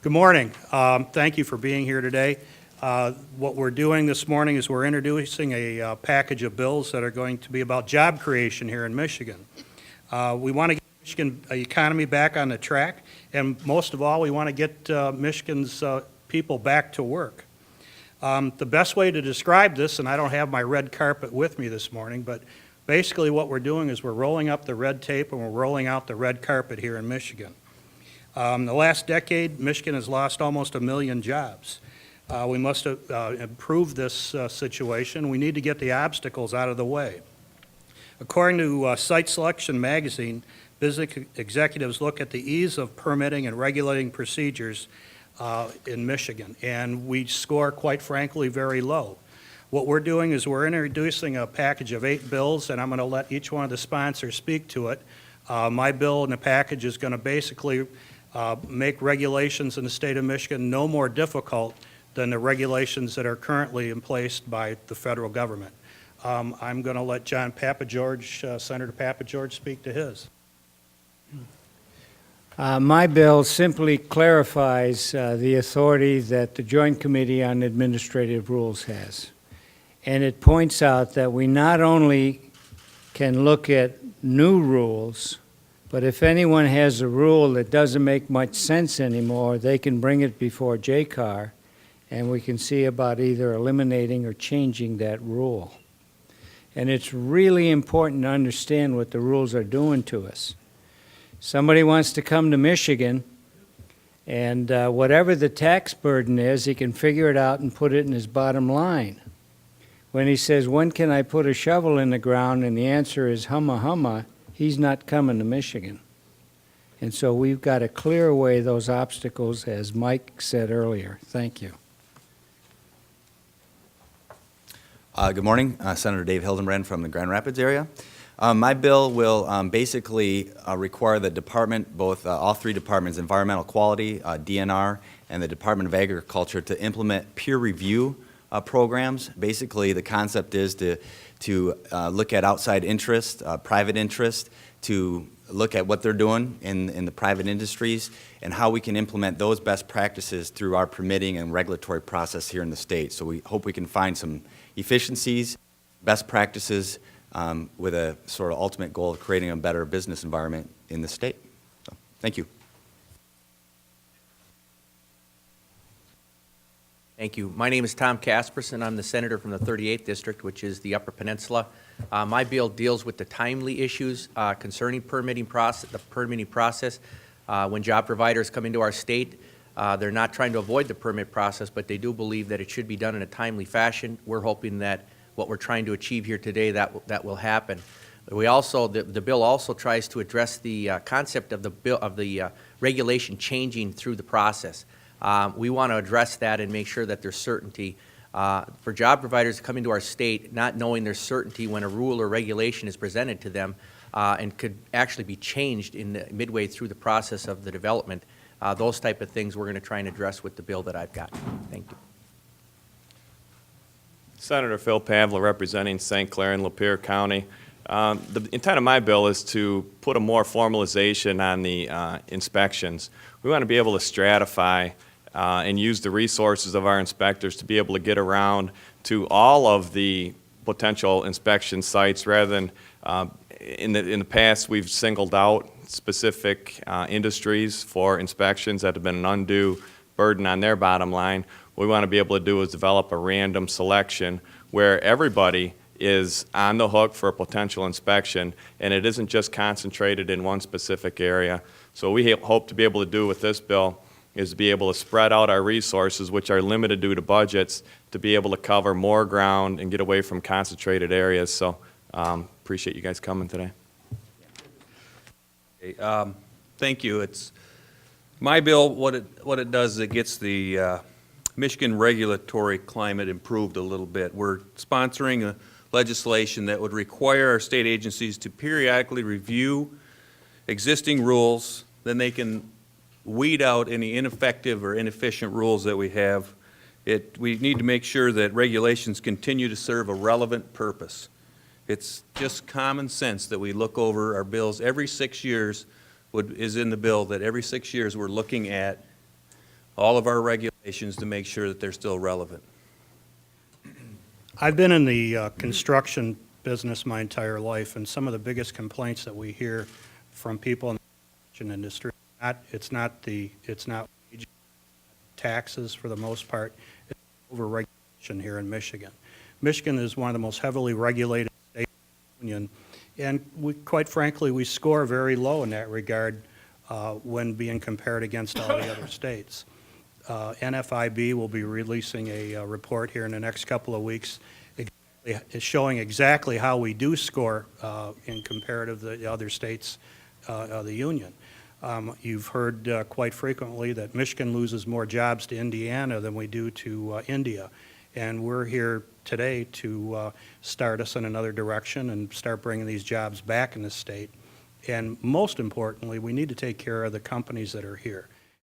Good morning. Thank you for being here today. What we're doing this morning is we're introducing a package of bills that are going to be about job creation here in Michigan. We want to get Michigan economy back on the track, and most of all, we want to get Michigan's people back to work. The best way to describe this, and I don't have my red carpet with me this morning, but basically what we're doing is we're rolling up the red tape and we're rolling out the red carpet here in Michigan. The last decade, Michigan has lost almost 1 million jobs. We must improve this situation. We need to get the obstacles out of the way. According to Site Selection magazine, business executives look at the ease of permitting and regulating procedures in Michigan, and we score, quite frankly, very low. What we're doing is we're introducing a package of 8 bills, and I'm going to let each one of the sponsors speak to it. My bill in the package is going to basically make regulations in the state of Michigan no more difficult than the regulations that are currently in place by the federal government. I'm going to let John Pappageorge, Senator Pappageorge, speak to his. My bill simply clarifies the authority that the Joint Committee on Administrative Rules has. And it points out that we not only can look at new rules, but if anyone has a rule that doesn't make much sense anymore, they can bring it before JCAR, and we can see about either eliminating or changing that rule. And it's really important to understand what the rules are doing to us. Somebody wants to come to Michigan, and whatever the tax burden is, he can figure it out and put it in his bottom line. When he says, when can I put a shovel in the ground, and the answer is humma humma, he's not coming to Michigan. And so we've got to clear away those obstacles, as Mike said earlier. Thank you. Good morning. Senator Dave Hildenbrand from the Grand Rapids area. My bill will basically require the department, all 3 departments, environmental quality, DNR, and the Department of Agriculture, to implement peer review programs. Basically, the concept is to look at outside interest, private interest, to look at what they're doing in the private industries and how we can implement those best practices through our permitting and regulatory process here in the state. So we hope we can find some efficiencies, best practices, with a sort of ultimate goal of creating a better business environment in the state. So, thank you. Thank you. My name is Tom Casperson. I'm the senator from the 38th District, which is the Upper Peninsula. My bill deals with the timely issues concerning the permitting process. When job providers come into our state, they're not trying to avoid the permit process, but they do believe that it should be done in a timely fashion. We're hoping that what we're trying to achieve here today, that will happen. We also, the bill also tries to address the concept of the regulation changing through the process. We want to address that and make sure that there's certainty. For job providers to come into our state not knowing there's certainty when a rule or regulation is presented to them and could actually be changed midway through the process of the development, those type of things we're going to try and address with the bill that I've got. Thank you. Senator Phil Pavlov, representing St. Clair and Lapeer County. The intent of my bill is to put a more formalization on the inspections. We want to be able to stratify and use the resources of our inspectors to be able to get around to all of the potential inspection sites rather than in the past we've singled out specific industries for inspections that have been an undue burden on their bottom line. What we want to be able to do is develop a random selection where everybody is on the hook for a potential inspection, and it isn't just concentrated in one specific area. So we hope to be able to do with this bill is to be able to spread out our resources, which are limited due to budgets, to be able to cover more ground and get away from concentrated areas. So appreciate you guys coming today. Thank you. It's my bill. What it does is it gets the Michigan regulatory climate improved a little bit. We're sponsoring a legislation that would require our state agencies to periodically review existing rules. Then they can weed out any ineffective or inefficient rules that we have. We need to make sure that regulations continue to serve a relevant purpose. It's just common sense that we look over our bills every 6 years. Is in the bill that every 6 years we're looking at all of our regulations to make sure that they're still relevant. I've been in the construction business my entire life, and some of the biggest complaints that we hear from people in the construction industry, it's not wage taxes for the most part, it's over-regulation here in Michigan. Michigan is one of the most heavily regulated states in the union, and quite frankly, we score very low in that regard when being compared against all the other states. NFIB will be releasing a report here in the next couple of weeks showing exactly how we do score in comparative to the other states of the union. You've heard quite frequently that Michigan loses more jobs to Indiana than we do to India. And we're here today to start us in another direction and start bringing these jobs back in the state. And most importantly, we need to take care of the companies that are here.